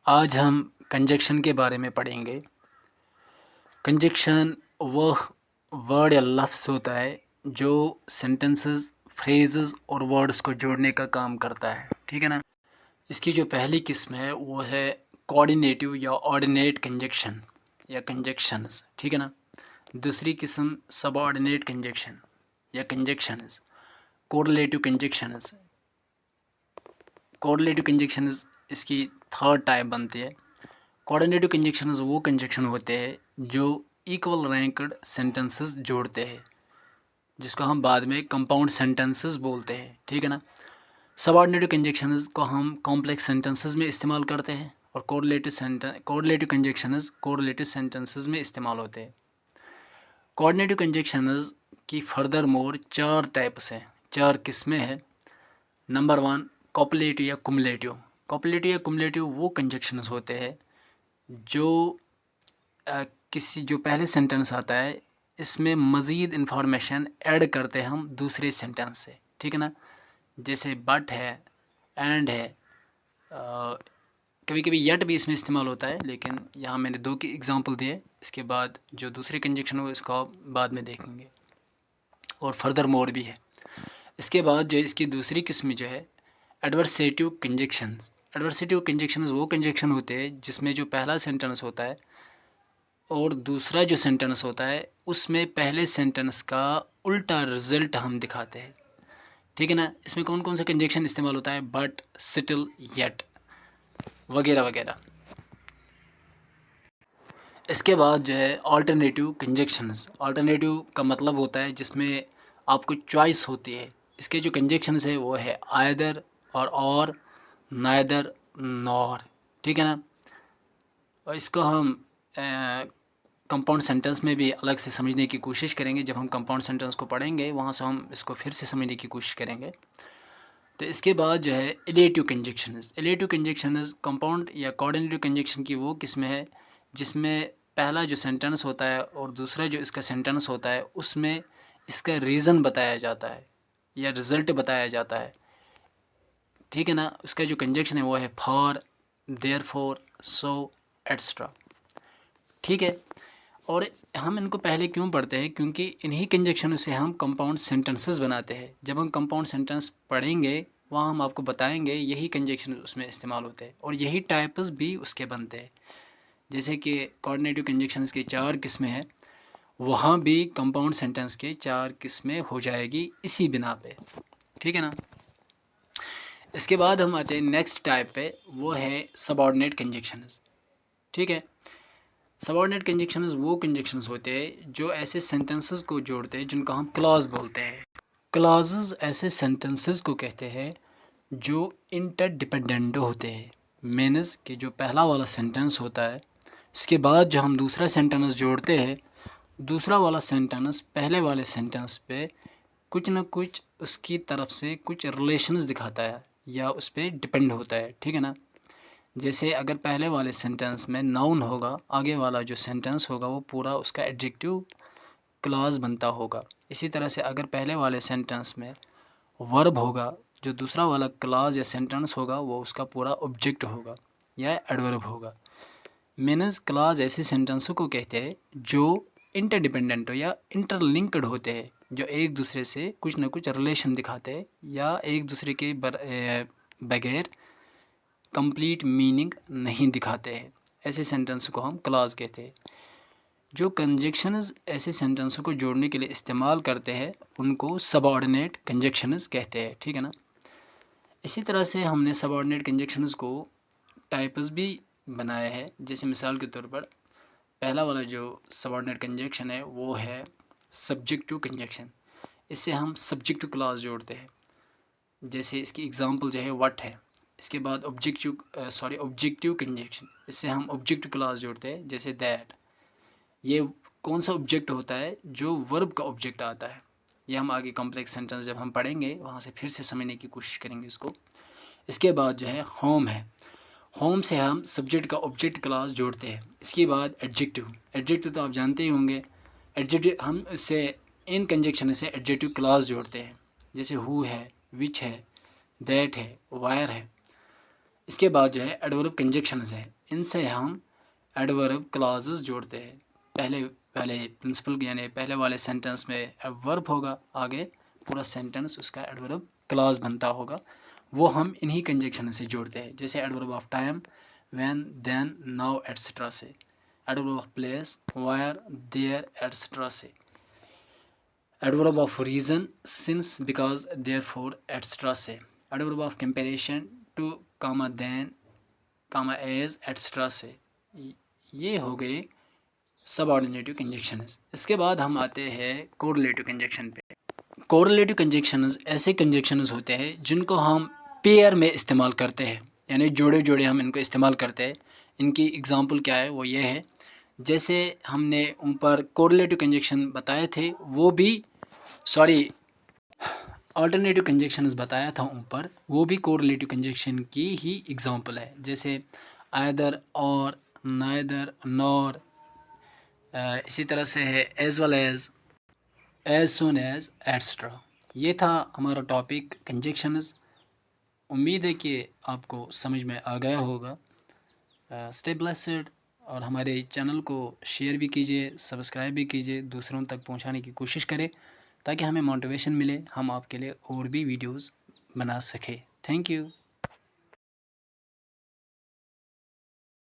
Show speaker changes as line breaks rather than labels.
आज हम कंजक्शन के बारे में पढ़ेंगे। कंजक्शन वह वर्ड या लफ्ज़ होता है जो सेंटेंसेस, फ्रेजेस और वर्ड्स को जोड़ने का काम करता है, ठीक है ना। इसकी जो पहली किस्म है वो है कोऑर्डिनेटिव या ऑर्डिनेट कंजक्शन या कंजक्शंस, ठीक है ना। दूसरी किस्म सबऑर्डिनेट कंजक्शन या conjunctions, correlative conjunctions. Correlative conjunctions इसकी थर्ड टाइप बनती है। कोऑर्डिनेटिव कंजक्शंस वो कंजक्शन होते हैं जो इक्वल रैंक्ड सेंटेंसेस जोड़ते हैं, जिसको हम बाद में कंपाउंड सेंटेंसेस बोलते हैं, ठीक है ना। सबऑर्डिनेटिव कंजक्शंस को हम कॉम्प्लेक्स सेंटेंसेस में इस्तेमाल करते हैं और कोरिलेटिव कंजक्शंस कोरिलेटिव सेंटेंसेस में इस्तेमाल होते हैं। कोऑर्डिनेटिव कंजक्शंस की फर्दर मोर चार टाइप्स हैं, चार किस्में हैं। नंबर 1 कॉपलेटिव या कुमुलेटिव। कॉपलेटिव या कुमुलेटिव वो कंजक्शंस होते हैं जो किसी जो पहले सेंटेंस आता है इसमें मज़ीद इन्फॉर्मेशन ऐड करते हैं हम दूसरे सेंटेंस से, ठीक है ना। जैसे बट है, एंड है, कभी कभी यट भी इसमें इस्तेमाल होता है, लेकिन यहाँ मैंने दो की एग्जांपल दिए। इसके बाद जो दूसरे कंजक्शन हो इसको आप बाद में देखेंगे और फर्दर मोर भी है। इसके बाद जो इसकी दूसरी किस्म जो है एडवर्सेटिव कंजक्शंस। एडवर्सेटिव कंजक्शंस वो कंजक्शन होते हैं जिसमें जो पहला सेंटेंस होता है और दूसरा जो सेंटेंस होता है उसमें पहले सेंटेंस का उल्टा रिजल्ट हम दिखाते हैं, ठीक है ना। इसमें कौन कौन सा कंजक्शन इस्तेमाल होता है? बट, स्टिल, येट वगैरह वगैरह। इसके बाद जो है ऑल्टरनेटिव कंजक्शंस। ऑल्टरनेटिव का मतलब होता है जिसमें आपको चॉइस होती है। इसके जो कंजक्शंस है वो है आइदर और नाइदर, नॉर, ठीक है ना। और इसको हम कंपाउंड सेंटेंस में भी अलग से समझने की कोशिश करेंगे। जब हम कंपाउंड सेंटेंस को पढ़ेंगे वहाँ से हम इसको फिर से समझने की कोशिश करेंगे। तो इसके बाद जो है illative conjunctions. Illative conjunctions compound या कोऑर्डिनेटिव कंजक्शन की वो किस्म है जिसमें पहला जो सेंटेंस होता है और दूसरा जो इसका सेंटेंस होता है उसमें इसका रीज़न बताया जाता है या रिज़ल्ट बताया जाता है, ठीक है ना। उसका जो कंजक्शन है वो है फॉर, देयरफॉर, सो, एट्सट्रा, ठीक है। और हम इनको पहले क्यों पढ़ते हैं? क्योंकि इन्हीं कंजक्शनों से हम कंपाउंड सेंटेंसेस बनाते हैं। जब हम कंपाउंड सेंटेंस पढ़ेंगे वहाँ हम आपको बताएंगे यही कंजक्शन उसमें इस्तेमाल होते हैं और यही टाइप्स भी उसके बनते हैं। जैसे कि कोऑर्डिनेटिव कंजक्शंस की चार किस्में हैं, वहाँ भी कंपाउंड सेंटेंस के चार किस्में हो जाएगी इसी बिना पे, ठीक है ना। इसके बाद हम आते हैं नेक्स्ट टाइप पे, वो है सबऑर्डिनेट कंजक्शंस, ठीक है। सबऑर्डिनेट कंजक्शंस वो कंजक्शंस होते हैं जो ऐसे सेंटेंसेस को जोड़ते हैं जिनको हम क्लॉज बोलते हैं। क्लॉजेस ऐसे सेंटेंसेस को कहते हैं जो इंटरडिपेंडेंट होते हैं। मीन्स कि जो पहला वाला सेंटेंस होता है उसके बाद जो हम दूसरा सेंटेंस जोड़ते हैं, दूसरा वाला सेंटेंस पहले वाले सेंटेंस पे कुछ ना कुछ उसकी तरफ से कुछ रिलेशंस दिखाता है या उस पर डिपेंड होता है, ठीक है ना। जैसे अगर पहले वाले सेंटेंस में नाउन होगा, आगे वाला जो सेंटेंस होगा वो पूरा उसका एडजेक्टिव क्लॉज बनता होगा। इसी तरह से अगर पहले वाले सेंटेंस में वर्ब होगा, जो दूसरा वाला क्लॉज या सेंटेंस होगा वो उसका पूरा ऑब्जेक्ट होगा या एडवर्ब होगा। मीन्स क्लॉज ऐसे सेंटेंसों को कहते हैं जो इंटरडिपेंडेंट हो या इंटरलिंक्ड होते हैं, जो एक दूसरे से कुछ ना कुछ रिलेशन दिखाते हैं या एक दूसरे के बगैर कंप्लीट मीनिंग नहीं दिखाते हैं। ऐसे सेंटेंस को हम क्लॉज कहते हैं। जो कंजक्शंस ऐसे सेंटेंसों को जोड़ने के लिए इस्तेमाल करते हैं उनको सबऑर्डिनेट कंजक्शंस कहते हैं, ठीक है ना। इसी तरह से हमने सबऑर्डिनेट कंजक्शंस को टाइप्स भी बनाया है। जैसे मिसाल के तौर पर पहला वाला जो सबऑर्डिनेट कंजक्शन है वो है सब्जेक्टिव कंजक्शन। इससे हम सब्जेक्टिव क्लॉज जोड़ते हैं। जैसे इसकी एग्जांपल जो है व्हाट है। इसके बाद ऑब्जेक्टिव कंजक्शन, इससे हम ऑब्जेक्ट क्लॉज जोड़ते हैं, जैसे दैट। ये कौन सा ऑब्जेक्ट होता है? जो वर्ब का ऑब्जेक्ट आता है। ये हम आगे कॉम्प्लेक्स सेंटेंस जब हम पढ़ेंगे वहाँ से फिर से समझने की कोशिश करेंगे इसको। इसके बाद जो है होम है। होम से हम सब्जेक्ट का ऑब्जेक्ट क्लॉज जोड़ते हैं। इसके बाद एडजेक्टिव। एडजेक्टिव तो आप जानते ही होंगे। एडजेक्टिव हम इससे इन कंजक्शन से एडजेक्टिव क्लॉज जोड़ते हैं, जैसे हु है, विच है, दैट है, वायर है। इसके बाद जो है एडवर्ब कंजक्शंस है, इनसे हम एडवर्ब क्लॉजेस जोड़ते हैं। पहले वाले प्रिंसिपल यानी पहले वाले सेंटेंस में वर्ब होगा, आगे पूरा सेंटेंस उसका एडवर्ब क्लॉज बनता होगा, वो हम इन्हीं कंजक्शन से जोड़ते हैं। जैसे adverb of time, when, then, now etcetera से, adverb of place, where, there etcetera से, adverb of reason, since, because, therefore etcetera से, adverb of comparison, to, comma, then, comma, as etcetera से। ये हो गए सबऑर्डिनेटिव कंजक्शंस। इसके बाद हम आते हैं कोरिलेटिव कंजक्शन पे। कोरिलेटिव कंजक्शंस ऐसे कंजक्शंस होते हैं जिनको हम पेयर में इस्तेमाल करते हैं, यानी जोड़े जोड़े हम इनको इस्तेमाल करते हैं। इनकी एग्जांपल क्या है, वो ये है, जैसे हमने ऊपर कोरिलेटिव कंजक्शन बताए थे, वो भी अल्टरनेटिव कंजक्शंस बताया था ऊपर, वो भी कोरिलेटिव कंजक्शन की ही एग्जांपल है। जैसे आइदर, और, नाइदर, नॉर, इसी तरह से है as well as soon as etcetera. ये था हमारा टॉपिक कंजक्शंस। उम्मीद है कि आपको समझ में आ गया होगा। स्टे ब्लेस्ड, और हमारे चैनल को शेयर भी कीजिए, सब्सक्राइब भी कीजिए, दूसरों तक पहुंचाने की कोशिश करें ताकि हमें मोटिवेशन मिले, हम आपके लिए और भी वीडियोस बना सकें। Thank you.